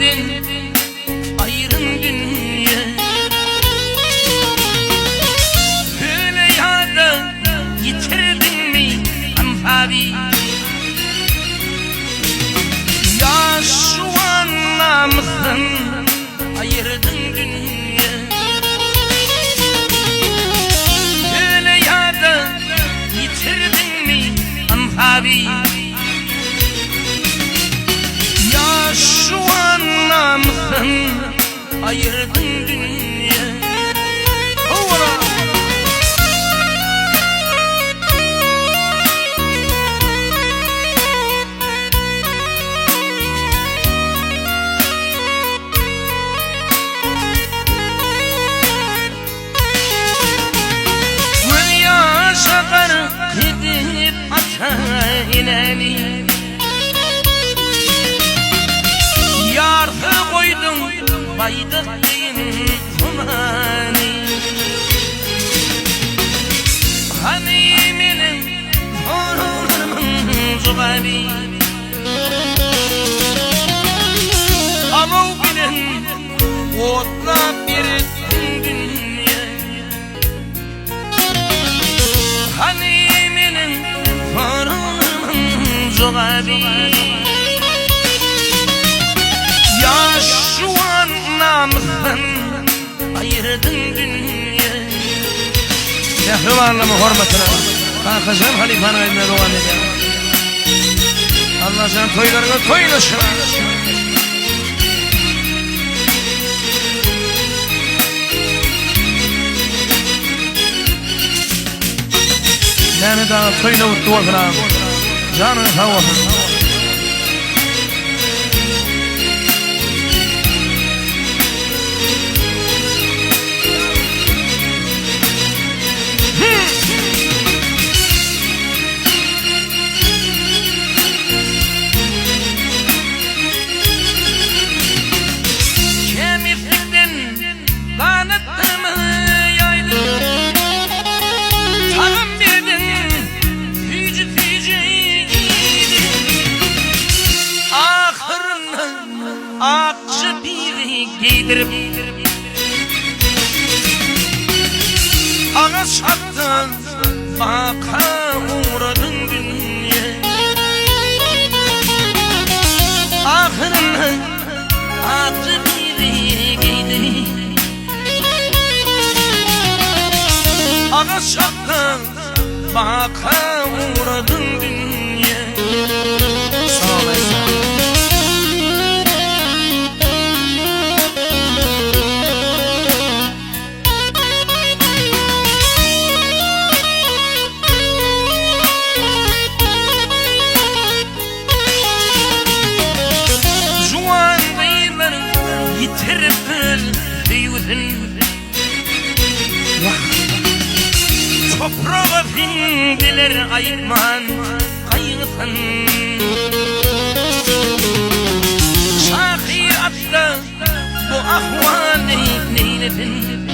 eyledin ayrın dünya. Böyle yada yitirdin mi Amhavi? Ya şu an namısın ayırdın dünya. Böyle yada yitirdin mi Amhavi? Ya şu an namısın ayırdın dünya. Gül yaşakar gidip atayneni, yardı koydum baydık deyin kumani. Hani benim torunlarımın zugali, alov bilen otla bir dünya. Hani benim torunlarımın zugali, ya şu an namısın ayırdın dünya. Şehrivarlımı hürmetine kalkacağım halifanın eline doğan edeyim. Allah sen toylarına toylaşın. Yani daha toyla uttu olsun. Canın sağ olsun. Akçı biri giydirip ağaç hattın baka uğradın dünya. Ahırına akçı biri giydirip ağaç hattın baka uğradın dünya. Sağ olasın. Toprağa findiler ayırman kayıpın. Şahiatta bu ahvali neyledin?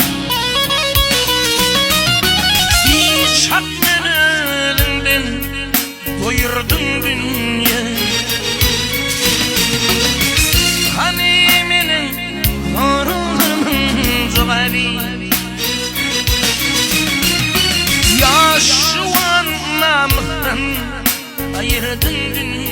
Hiç hakkın elinden doyurdun dünya. Hani benim torunlarımın zugali, ya şu an namısın ayırdın dünya.